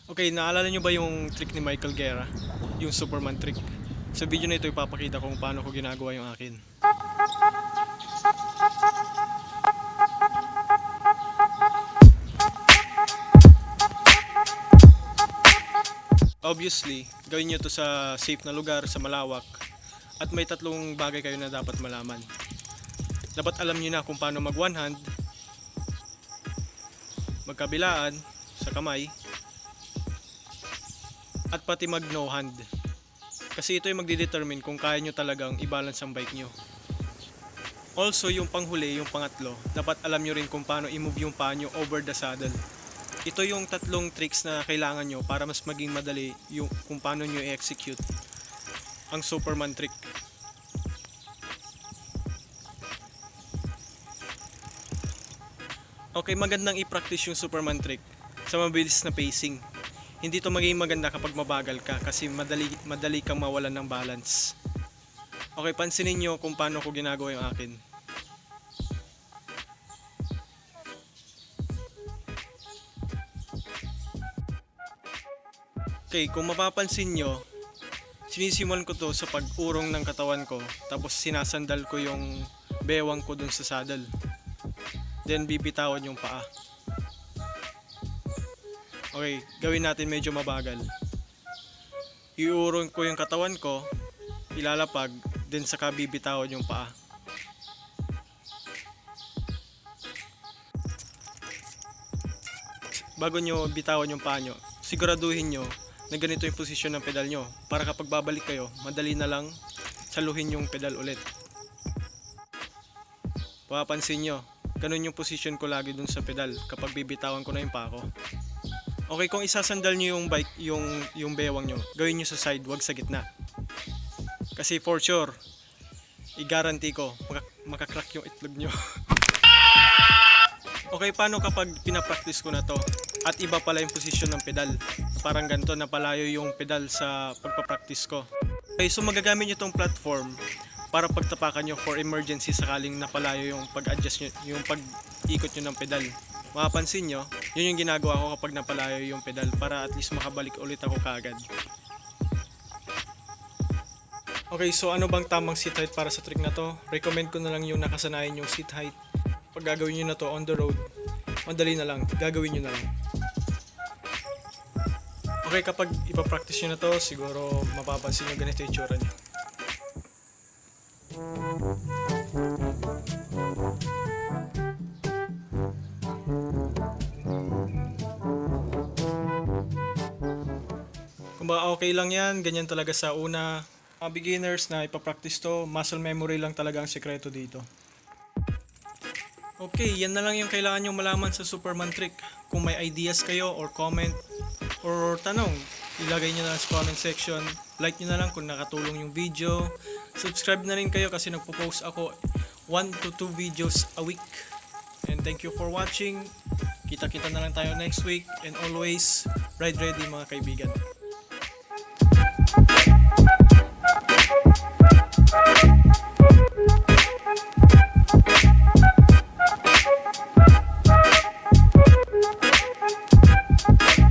Okay, naalala nyo ba yung trick ni Michael Guerra? Yung Superman trick? Sa video na ito ipapakita kung paano ko ginagawa yung akin. Obviously, gawin nyo to sa safe na lugar, sa malawak. At may tatlong bagay kayo na dapat malaman. Dapat alam nyo na kung paano mag one hand, magkabilaan, sa kamay, at pati mag no hand. Kasi ito yung magdidetermine kung kaya nyo talagang i-balance ang bike nyo. Also, yung panghuli, yung pangatlo, dapat alam nyo rin kung paano i-move yung paa nyo over the saddle. Ito yung tatlong tricks na kailangan nyo para mas maging madali yung kung paano nyo i-execute ang Superman trick. Okay, magandang i-practice yung Superman trick sa mabilis na pacing. Hindi to magiging maganda kapag mabagal ka kasi madali kang mawalan ng balance. Okay, pansinin nyo kung paano ko ginagawa yung akin. Okay, kung mapapansin nyo, sinisimulan ko to sa pag-urong ng katawan ko, tapos sinasandal ko yung bewang ko dun sa saddle. Then bibitawan yung paa. Okay, gawin natin medyo mabagal. Iurong ko yung katawan ko, ilalapag, then saka bibitawan yung paa. Bago nyo bitawan yung paa nyo, siguraduhin nyo na ganito yung posisyon ng pedal nyo para kapag babalik kayo, madali na lang saluhin yung pedal ulit. Papansin nyo, ganun yung posisyon ko lagi dun sa pedal kapag bibitawan ko na yung paa ko. Okay, kung isasandal nyo yung bike, yung bewang nyo, gawin nyo sa side, wag sa gitna. Kasi for sure, i-guarantee ko, makakrack yung itlog nyo. Okay, paano kapag pinapractice ko na to at iba pala yung posisyon ng pedal? Parang ganito, napalayo yung pedal sa pagpapractice ko. Okay, so magagamit nyo tong platform para pagtapakan nyo for emergency sakaling napalayo yung pag-adjust nyo, yung pag-ikot nyo ng pedal. Mapapansin nyo, yun yung ginagawa ko kapag napalayo yung pedal para at least makabalik ulit ako kaagad. Okay, so ano bang tamang seat height para sa trick na to? Recommend ko na lang yung nakasanayan yung seat height. Pag gagawin nyo na to on the road, madali na lang, gagawin nyo na lang. Okay, kapag ipapractice nyo na to, siguro mapapansin nyo ganito yung tsura nyo. Kung ba okay lang yan, ganyan talaga sa una. Mga beginners na ipapractice to, muscle memory lang talaga ang sekreto dito. Okay, yan na lang yung kailangan nyo malaman sa Superman trick. Kung may ideas kayo or comment or tanong, ilagay nyo na sa comment section. Like nyo na lang kung nakatulong yung video. Subscribe na rin kayo kasi nagpo-post ako 1 to 2 videos a week. And thank you for watching. Kita-kita na lang tayo next week. And always, ride ready mga kaibigan.